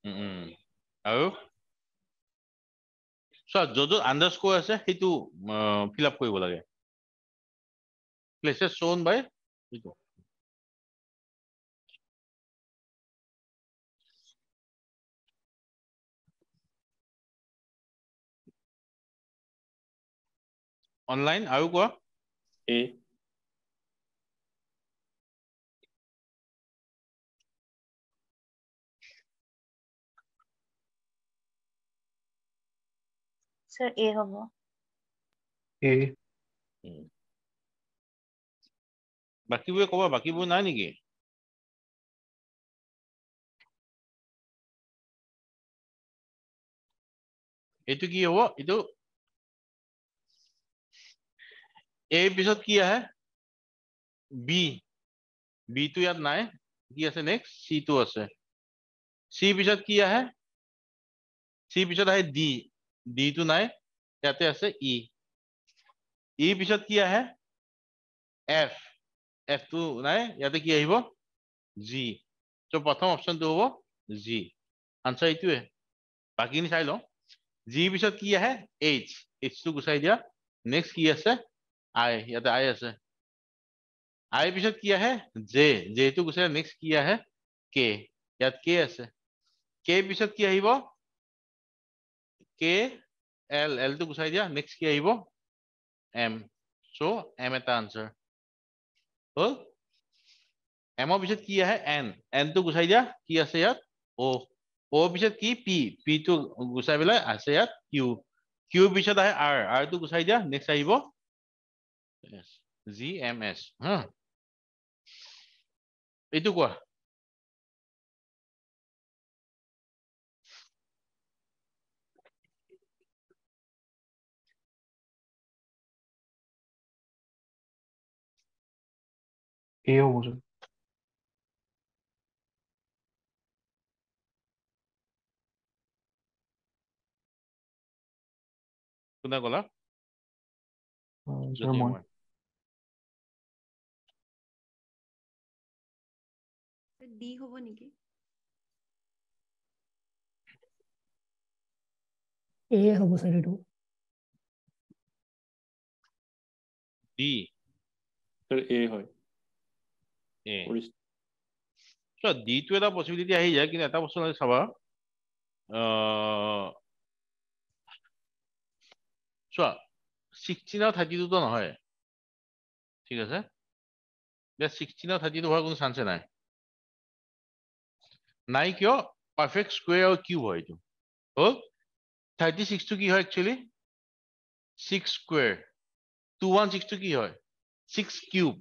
আৰু চোৱা য'ত আন্ডাৰস্কোৰ আছে সেইটো ফিল আপ কৰিব লাগে প্লেচেছ shown by এইটো অনলাইন আৰু কোৱা A Sir, A হব। A বাকীবোৰে ক'বা বাকীবোৰ নাই নেকি এইটো কি হ'ব এইটো A পিছত কি আহে B B টো ইয়াত নাই কি আছে নেক্সট C টো আছে C পিছত কি আহে C পিছত আহে D D টো নাই ইয়াতে আছে E E পিছত কি আহে F F টো নাই ইয়াতে কি আহিব G তো প্ৰথম অপশনটো হ'ব G আনসাৰ এইটোৱে বাকিখিনি চাই লওঁ G পিছত কি আহে H H টো গুচাই দিয়া নেক্সট কি আছে I ইয়াতে I আছে I পিছত কি আহে J J টো গুচাই নেক্সট কি আহে K ইয়াত K আছে K পিছত কি আহিব K L L টো গুচাই দিয়া নেক্সট কি আহিব M so M এটা আনসাৰ হল M পিছত কি আহে N N টো গুচাই দিয়া কি আছে ইয়াত O O পিছত কি P P টো গুচাই পেলাই আছে ইয়াত Q Q পিছত আহে R R টো গুচাই দিয়া নেক্সট আহিব G M S হা এইটো কোৱা A হ'ব sir কোনে ক'লা sir মই D হ'ব নেকি A হ'ব sir এইটো D sir A হয় A so D টো এটা পসিবিলিটি আহি যায় কিন্তু এটা বস্তু চাবা চোৱা 16 আৰু 32 তো নহয় ঠিক আছে যে 16 আৰু 32 হোৱাৰ কোনো চান্সে নাই নাই কিয় পাৰফেক্ট স্কয়াৰ আৰু কিউব হয় এইটো হল 36 টো কি হয় একচুয়ালি 6 স্কয়ার 216 টো কি হয় 6 কিউব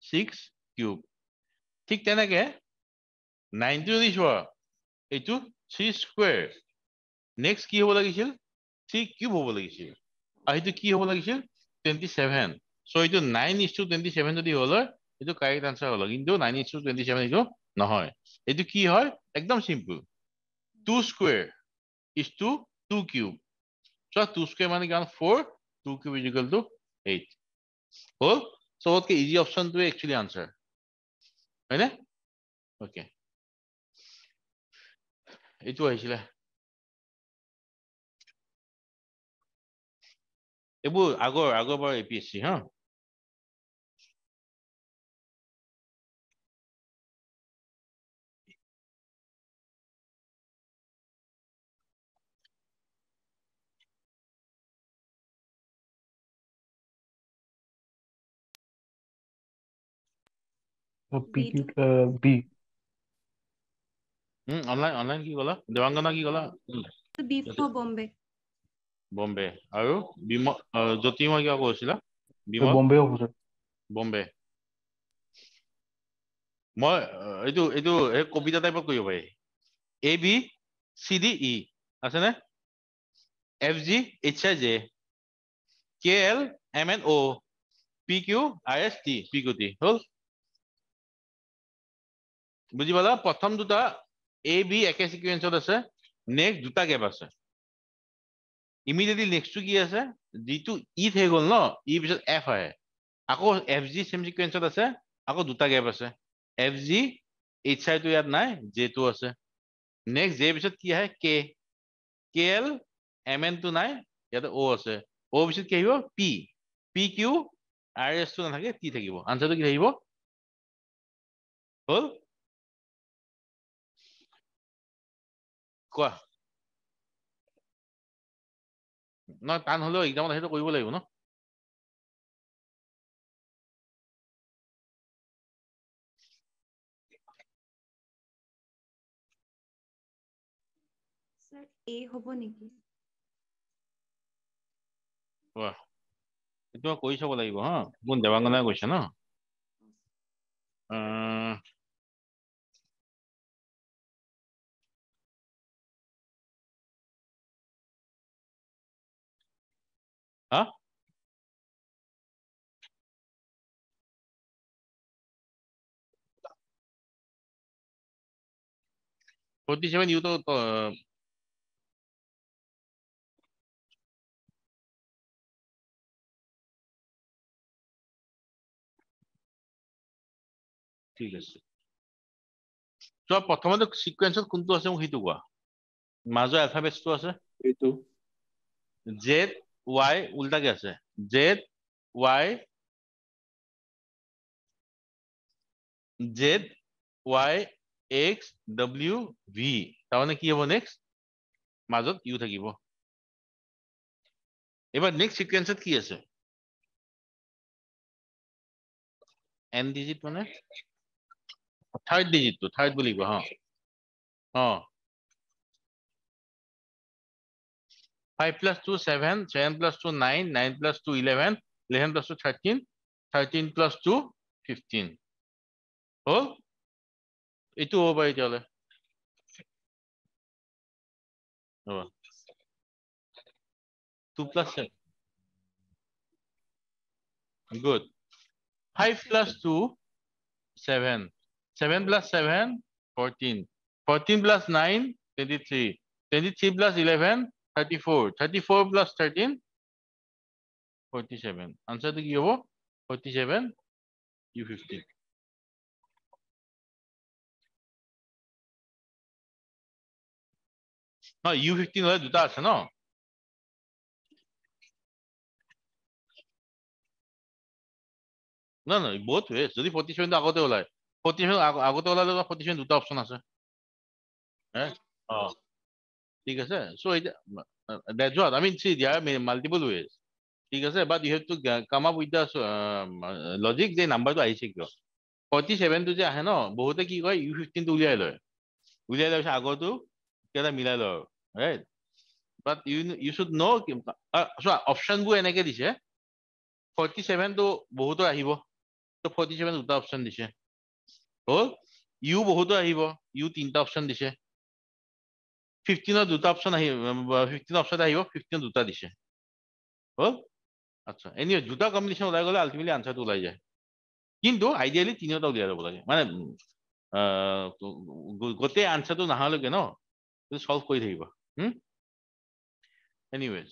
6 কিউব ঠিক তেনেকে 90 যদি চোৱা এইটো 3 স্কয়ার নেক্সট কি হ'ব লাগিছিল 3 কিউব হ'ব লাগিছিল আৰু এইটো কি হ'ব লাগিছিল 27 সো এইটো 9:27 যদি হ'ল এইটো কারেক্ট আনসার হলো কিন্তু 9:27 এইটো নহয় এইটো কি হয় একদম simple 2 square is to 2 cube so 2 square মানে কিমান 4 2 cube is equal to 8 হল সবতকে ইজি অপশন টো একচুয়ালি আনসার হয়নে ওকে এইটো আহিছিলে এইবোৰ আগৰ বাৰ এপিএসসি হা P Q B online online কি ক'লা দেৱাংগনা কি ক'লা B for Bombay বম্বে আৰু জ্যোতিময় কিবা কৈছিলা বিমল Bombay হ'ব sir বম্বে মই এইটো এইটো এই কবিতা টাইপত কৰিব পাৰি A B C D E আছে নে F G H I J K L M N O P Q I S T P Q T হল বুজি পালা প্ৰথম দুটা এ বি একে সিকুৱেন্সত আছে নেক্সট দুটা গেপ আছে ইমিডিয়েটলি নেক্সটটো কি আছে যিটো ই হৈ গ'ল ন ই পিছত এফ আহে আকৌ এফ জি সেম সিকুৱেন্সত আছে আকৌ দুটা গেপ আছে এফ জি এইচ আই টো ইয়াত নাই জে টো আছে নেক্সট জে পিছত কি আহে K K L M N টো নাই ইয়াতে অ আছে অ পিছত কি আহিব P P Q R S টো নাথাকে টি থাকিব আনসাৰটো কি থাকিব হল কোৱা নহয় টান হলেও এক্সামত সেইটো কৰিব লাগিব ন স্যাৰ এ হ'ব নেকি কোৱা এইটো কৰি চাব লাগিব হা কোন দেৱাংগনাই কৈছে ন হা 47 ইউ তো ঠিক আছে তো প্ৰথমতে সিকোয়েন্সত কোনটো আছে মোক সেইটো কোৱা মাজৰ এলফাবেটটো আছে এইটো জেড ৱাই উল্টাকে আছে Z Y Z Y X W V তাৰমানে কি হ'ব নেক্সট মাজত ইউ থাকিব এবাৰ নেক্সট সিকোয়েন্সত কি আছে এন ডিজিট মানে থাৰ্ড ডিজিটটো থাৰ্ড বুলি কোৱা হা 5 plus 2 7 7 plus 2 9 9 plus 2 11 11 plus 2 13 13 plus 2 15 হল এইটো হ'ব পাৰে তেতিয়াহ'লে 2 plus 7 good 5 plus 2 7 7 plus 7 14 14 plus 9 23 23 plus 11 34 34 plus 13 47 answer to কি হ'ব 47 u15 u15 হলে দুটা আছে ন না না both ways যদি 47 আগতে ওলায় 47 আগতে ওলালে 47 দুটা অপশন আছে হ্যাঁ ঠিক আছে so that's what I mean see there are multiple ways ঠিক আছে but you have to come up with the logic যে নাম্বাৰটো আহিছে কিয় 47 টো যে আহে ন বহুতে কি কয় u15 টো উলিয়াই লয় আগৰটো কিবা মিলাই লয় right but you should know so option বোৰ এনেকে দিছে 47 টো বহুতৰ আহিব তো 47 দুটা অপশন দিছে হল ইউ বহুতো আহিব ইউ তিনটা অপশন দিছে 15 দুটা অপশন আহিব 15 অপশন আহিব 15 দুটা দিছে হল আচ্ছা এনিৱে দুটা কম্বিনেশন ওলাই গলে আলটিমেটলি আনসারটো ওলাই যায় কিন্তু আইডিয়ালি তিনিটা উলিয়াই ল'ব লাগে মানে গোটেই আনসারটো নাহালৈকে ন সলভ কৰি থাকিব এনিৱেজ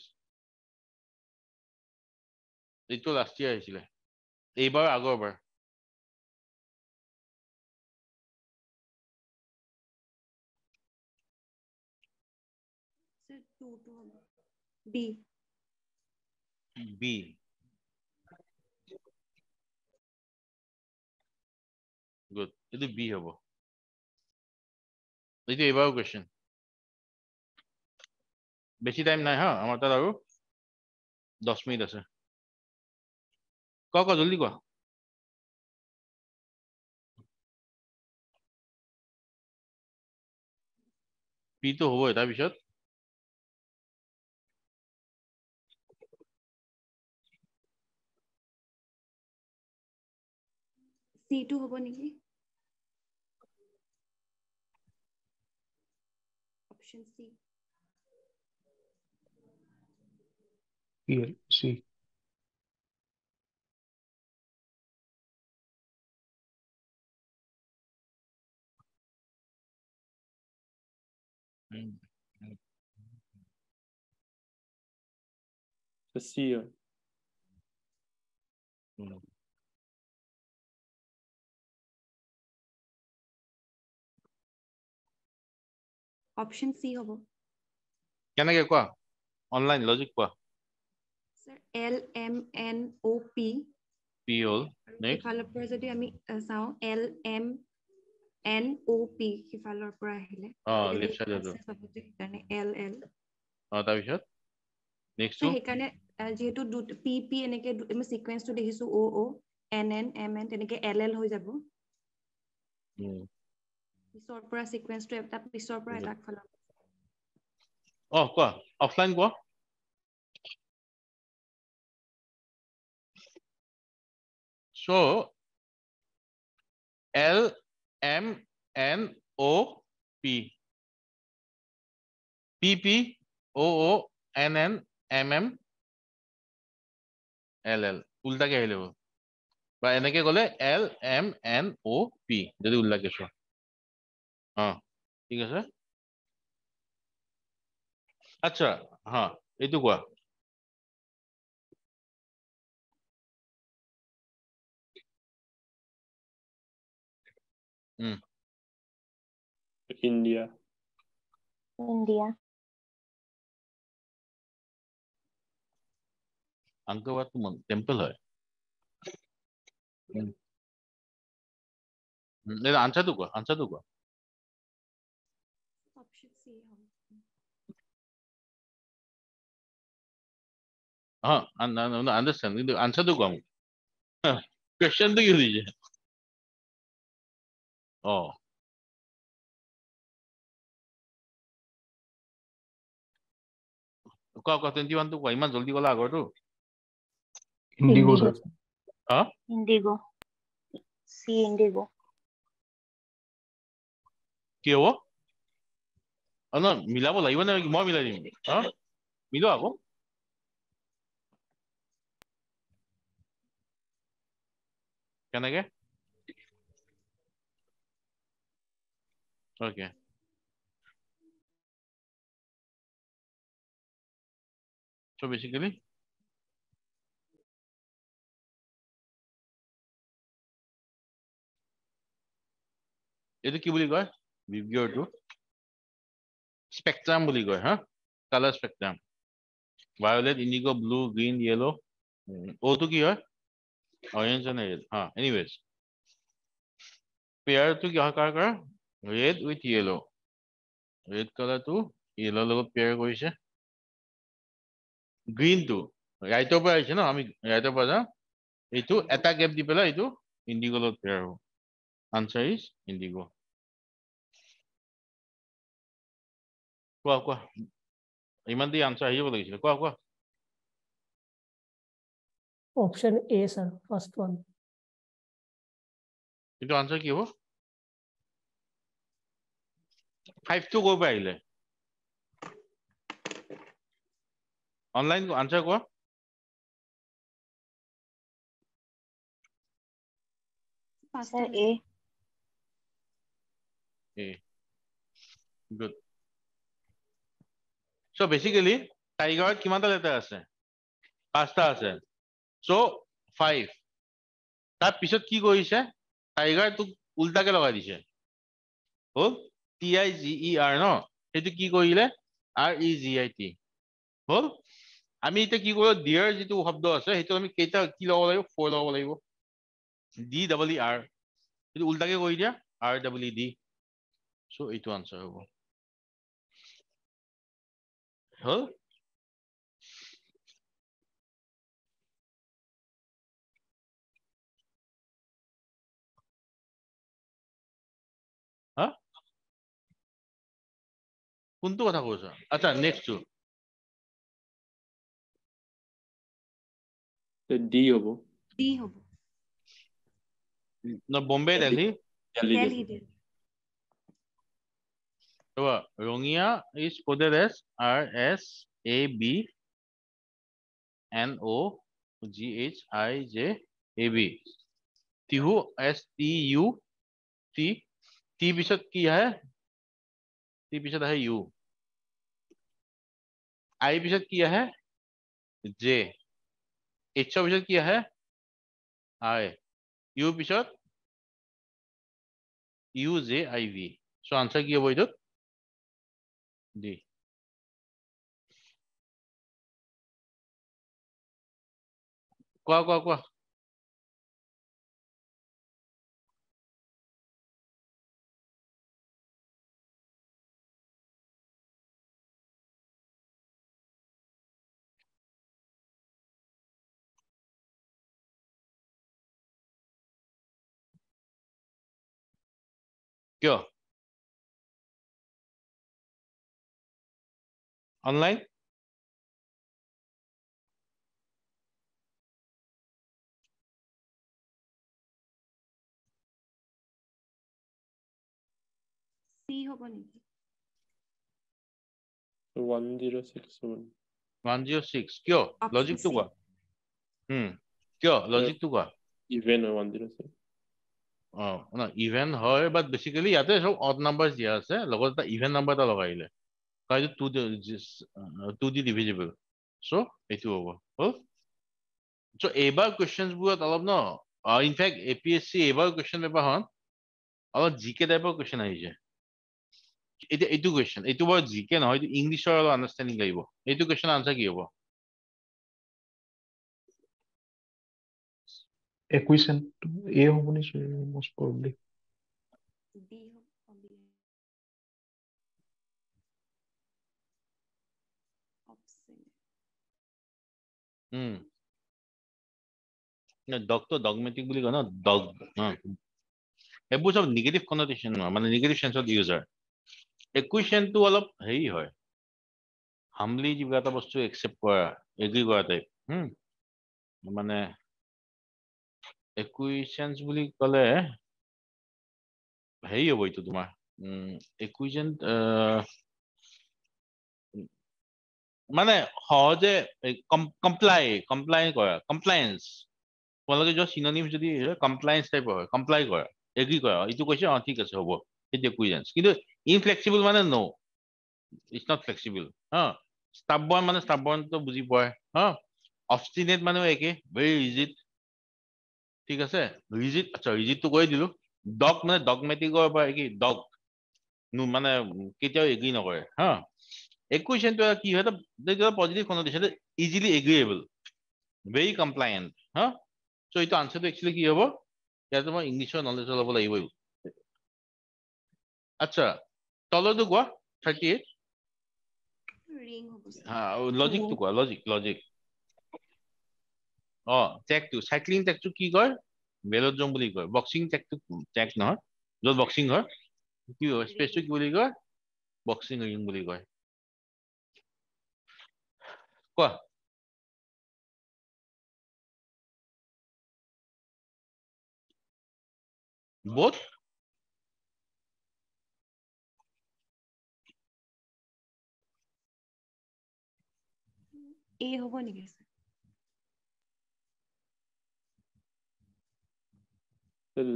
এইটো লাষ্ট ইয়াৰ আহিছিলে এইবাৰ আগৰবাৰ স্যার 2 2 হ'ব বি বি গুড এইটো বি হ'ব এইটো এইবাৰো কুৱেশ্যন বেছি টাইম নাই হা আমাৰ তাত আৰু 10 মিনিট আছে কোৱা জলদি কোৱা পিটো হ'বই তাৰপিছত সি টো হ'ব নেকি অপশন সি PL C চি হয় অপশ্যন চি হ'ব কেনেকে কোৱা অনলাইন লজিক কোৱা স্যাৰ LMNOP পি হ'ল আৰু নেক্সট সিফালৰ পৰা যদি আমি চাওঁ LMNOP সিফালৰ পৰা আহিলে লেফট সাইডে তো সেইকাৰণে LL তাৰপিছত নেক্সট So সেইকাৰণে যেহেতু PP এনেকে আমি সিকোয়েন্সটো দেখিছো OO NN MN তেনেকে LL হৈ যাব পিছৰ পৰা সিকোয়েন্সটো এটা পিছৰ পৰা এটা ফালৰ কোৱা অফলাইন কোৱা so LMNOP PP OO NN MM LL উল্টাকে আহিলে বা এনেকে গলে LMNOP যদি উল্টাকে চোৱা ঠিক আছে আচ্ছা এইটো কোৱা ইণ্ডিয়া ইণ্ডিয়া আংকবাদ টেম্পল হয় আনসাৰটো কোৱা অপশ্যন চি হ'ব আন্ডাৰস্ট্যান্ড কিন্তু আনসাৰটো কোৱা মোক কোয়েশ্চনটো কি দিছে কোৱা 21 টো কোৱা ইমান জলদি গলা আগৰটো ইণ্ডিগো স্যার ইণ্ডিগো চি ইণ্ডিগো কি হ'ব মিলাব লাগিব নে মই মিলাই দিম মিলো আকৌ কেনেকে ওকে so basically এইটো কি বুলি কয় বিবিয়ৰটো স্পেকট্ৰাম বুলি কয় colour spectrum violet indigo blue green yellow ওটো কি হয় অৰেঞ্জ এণ্ড ৰেড এনিৱেজ পেয়াৰটো কি হয় কাৰ ৰেড উইথ ইয়েলো ৰেড কালাৰটো ইয়েলোৰ লগত পেয়াৰ কৰিছে গ্ৰীনটো ৰাইটৰ পৰা আহিছে ন আমি ৰাইটৰ পৰা যাওঁ এইটো এটা গেপ দি পেলাই এইটো ইণ্ডিগো লগত পেয়াৰ হ'ব আনসাৰ ইজ ইণ্ডিগো কোৱা ইমান দি আনসাৰ আহিব লাগিছিলে কোৱা option A sir first one কিন্তু আনসাৰ কি হ'ব 5 টো ক'ৰ পৰা আহিলে অনলাইন আনসাৰ কোৱা sir a good so basically টাইগাৰত কিমানটা লেটাৰ আছে 5টা আছে so 5 তাৰ পিছত কি কৰিছে টাইগাৰটোক উল্টাকে লগাই দিছে হ'ল TIGER ন সেইটো কি কৰিলে REGIT হ'ল আমি এতিয়া কি কৰোঁ ডিয়াৰ যিটো শব্দ আছে সেইটো আমি কেইটা কি লগাব লাগিব 4 লগাব লাগিব DEER সেইটো উল্টাকে কৰি দিয়া REED so এইটো আনসাৰ হ'ব হ'ল কোনটো কথা কৈছা আচ্ছা নেক্সটটো ডি হ'ব ডি হ'ব Bombay Delhi Delhi Rangia is coded as RSABNOGHIJAB Tihu STUT T পিছত কি আহে টি পিছত আহে ইউ আই পিছত কি আহে জে এইচৰ পিছত কি আহে আই ইউ পিছত UJIV so আনসাৰ কি হ'ব এইটোত ডি কোৱা কিয় অনলাইন চি হ'ব নেকি 106 106 কিয় Option লজিকটো C. কোৱা কিয় লজিকটো কোৱা ইভেন হয় 106 না ইভেন হয় বাট বেসিক্যালি ইয়াতে সব অড নাম্বাৰস দিয়া আছে লগত এটা ইভেন নাম্বাৰ এটা লগাইলে কাইটো 2 দি ডিভিজিবল সো এটো হ'ব সো এইবাৰ কোৱেশ্চনছ বুৰত অলপ ন ইনফ্যাক্ট এপিএসসি এইবাৰ কোৱেশ্চন পেপাৰ হন অলপ জিকে টাইপৰ কোৱেশ্চন আহিছে এইটো কোৱেশ্চন এইটো বৰ জিকে নহয় এইটো ইংলিছৰ অলপ আন্ডাৰষ্টেণ্ডিং লাগিব এইটো কোৱেশ্চন আনসাৰ কি হ'ব equation A হ'ব নিশ্চয় most probably ডি হ'ব অপচন ডগটো ডগমেটিক বুলি কয় ন ডগ এইবোৰ সব নিগেটিভ কনোটেশন নহয় মানে নিগেটিভ সেন্সত ইউজ হয় ইকুৱেশনটো অলপ হেৰি হয় হামলি কিবা এটা বস্তু একচেপ্ট কৰা এগ্ৰি কৰা টাইপ মানে ইকুৱেশনছ বুলি ক'লে হেৰি হ'ব এইটো তোমাৰ ইকুৱেশন মানে সহজে কমপ্লাই কৰা কমপ্লায়েন্স তোমালোকে যে সিনোনিম যদি কমপ্লায়েন্স টাইপৰ হয় কমপ্লাই কৰা এগ্ৰি কৰা এইটো কৈছে ঠিক আছে হ'ব সেইটো ইকুৱেশনছ কিন্তু ইনফ্লেক্সিবল মানে নো ইটস নট ফ্লেক্সিবল স্টাববৰ্ন মানে স্টাববৰ্নটো বুজি পোৱা অবস্টিনেট মানে একে ভেৰি ৰিজিড ঠিক আছে ৰিজিড আচ্ছা ৰিজিডটো কৈ দিলো ডগ মানে ডগমেটিকৰ পৰা কি ডগ মানে কেতিয়াও এগ্ৰি নকৰে ইকুৱেশনটো কি হয় positive connotation easily agreeable very compliant so এইটো আনসাৰটো একচুয়ালি কি হ'ব ইয়াতে মই ইংলিছৰ নলেজ ল'ব লাগিবই আচ্ছা তলৰটো কোৱা 38 ৰিং হ'ব লজিকটো কোৱা লজিক টেগটো সাইক্লিং টেগটো কি কয় বেলড্ৰম বুলি কয় বক্সিং টেগটো টেগ নহয় য'ত বক্সিং হয় কি হয় স্পেচটো কি বুলি কয় বক্সিং ৰিং বুলি কয় কোৱা both এ হ'ব নেকি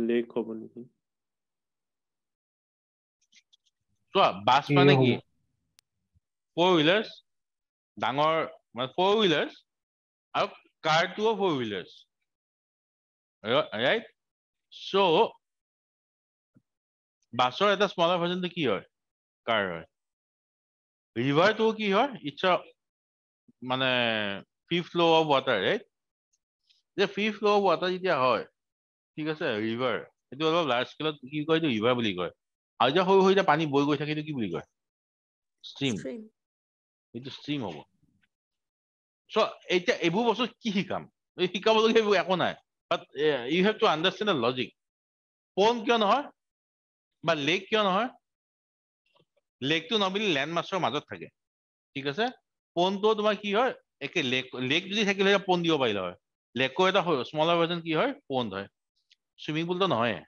লেক হ'ব নেকি চোৱা বাছ A মানে হ'ব কি 4 হুইলাৰ্ছ ডাঙৰ মানে 4 হুইলাৰ্ছ আৰু কাৰটোও 4 হুইলাৰ্ছ ৰাইট সো বাছৰ এটা স্মলাৰ ভাৰ্জনটো কি হয় কাৰ হয় ৰিভাৰটো কি হয় ইটছ মানে free flow of water right যে ফ্ৰী ফ্লো অফ ৱাটাৰ যেতিয়া হয় ঠিক আছে ৰিভাৰ এইটো অলপ লাৰ্জ স্কেলত কি কয় এইটো ৰিভাৰ বুলি কয় আৰু যে সৰু সৰু পানী বৈ গৈ থাকে এইটো কি বুলি কয় ষ্ট্ৰীম এইটো ষ্ট্ৰীম হ'ব চ' এতিয়া এইবোৰ বস্তু কি শিকাম শিকাবলগীয়া এইবোৰ একো নাই but you have to understand the logic পন কিয় নহয় বা লেক কিয় নহয় লেকটো নৰ্মেলি লেণ্ড মাছৰ মাজত থাকে ঠিক আছে পনটো তোমাৰ কি হয় একে লেক যদি থাকিলে পন দিব পাৰিলে হয় লেকৰ এটা স্মলাৰ ভাৰ্জন কি হয় পন হয় চুইমিং পুলটো নহয়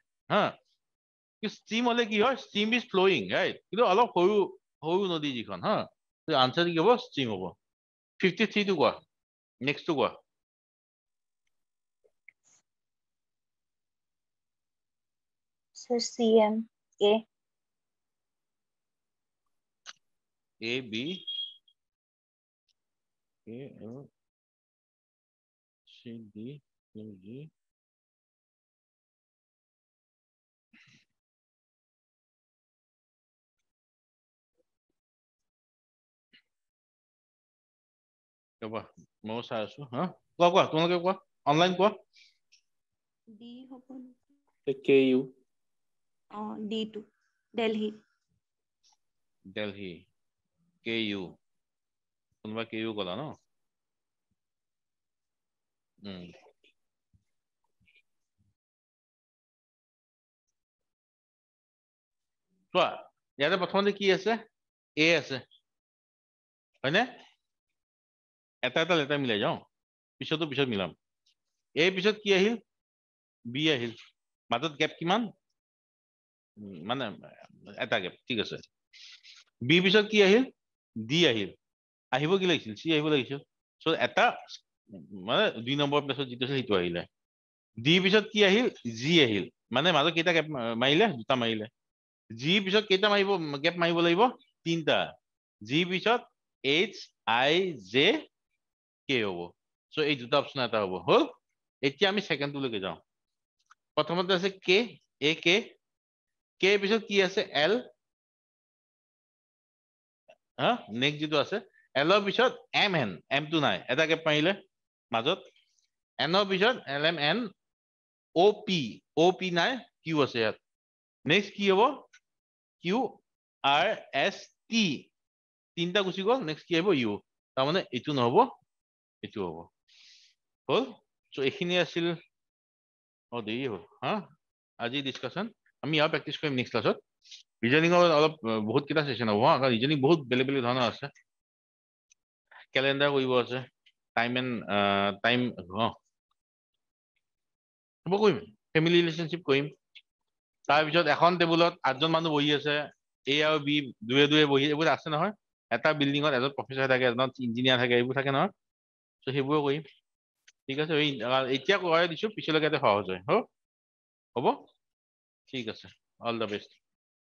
ষ্ট্ৰীম হলে কি হয় ষ্ট্ৰীম ইজ ফ্ল'য়িং ৰাইট কিন্তু অলপ সৰু সৰু নদী যিখন আনসাৰ কি হ'ব ষ্ট্ৰীম হ'ব 53 টো কোৱা নেক্সটটো কোৱা Sir, CM, A. A B A L C D E G ৰবা মই চাই আছো হা কোৱা তোমালোকে কোৱা অনলাইন কোৱা ডি হ'ব KU D2 Delhi Delhi KU কোনোবা KU ক'লা ন চোৱা ইয়াতে প্ৰথমতে কি আছে A আছে হয়নে এটা লেটাৰ মিলাই যাওঁ পিছত মিলাম A পিছত কি আহিল B আহিল মাজত গেপ কিমান মানে এটা গেপ ঠিক আছে B পিছত কি আহিল D আহিল আহিব কি লাগিছিল C আহিব লাগিছিল সো এটা মানে 2 নম্বৰ প্লেছত যিটো আছে সেইটো আহিলে D পিছত কি আহিল G আহিল মানে মাজত কেইটা গেপ মাৰিলে দুটা মাৰিলে G পিছত কেইটা মাৰিব গেপ মাৰিব লাগিব তিনটা G পিছত H I J K হ'ব সো এই দুটা অপচন এটা হ'ব হল এতিয়া আমি সেকেন্ডটোলৈকে যাওঁ প্ৰথমতে আছে K A K পিছত কি আছে L হা নেক্সট যেটো আছে L ৰ পিছত M টো নাই এটা গেপ মাৰিলে মাজত N ৰ পিছত LM N O P নাই Q আছে ইয়াত নেক্সট কি হ'ব Q R S T তিনটা গুচি গ'ল নেক্সট কি আহিব U তাৰমানে এইটো নহব এইটো হ'ব হল সো এইখিনি আছিল দেৰি হ'ল হা আজি ডিসকাশন আমি ইয়াৰ প্ৰেক্টিস কৰিম নেক্সট ক্লাছত ৰিজনিংৰ অলপ বহুত কিটা সেশন হ'ব কাৰণ ৰিজনিং বহুত বেলেগ ধৰণৰ আছে ক্যালেন্ডাৰ কৰিব আছে টাইম হ'ব কৰিম ফেমিলি ৰিলেশনশিপ কৰিম তাৰ পিছত এখন টেবুলত 8জন মানুহ বহি আছে A আৰু B দুয়ে বহি এইবোৰ আছে নহয় এটা বিল্ডিংত এজন প্ৰফেসৰ থাকে এজন ইঞ্জিনিয়াৰ থাকে এইবোৰ থাকে নহয় সো সেইবোৰ কৰিম ঠিক আছে এতিয়া কৰাই দিছো পিছলৈকে সহজ হয় হ'ব ঠিক আছে অল দা বেষ্ট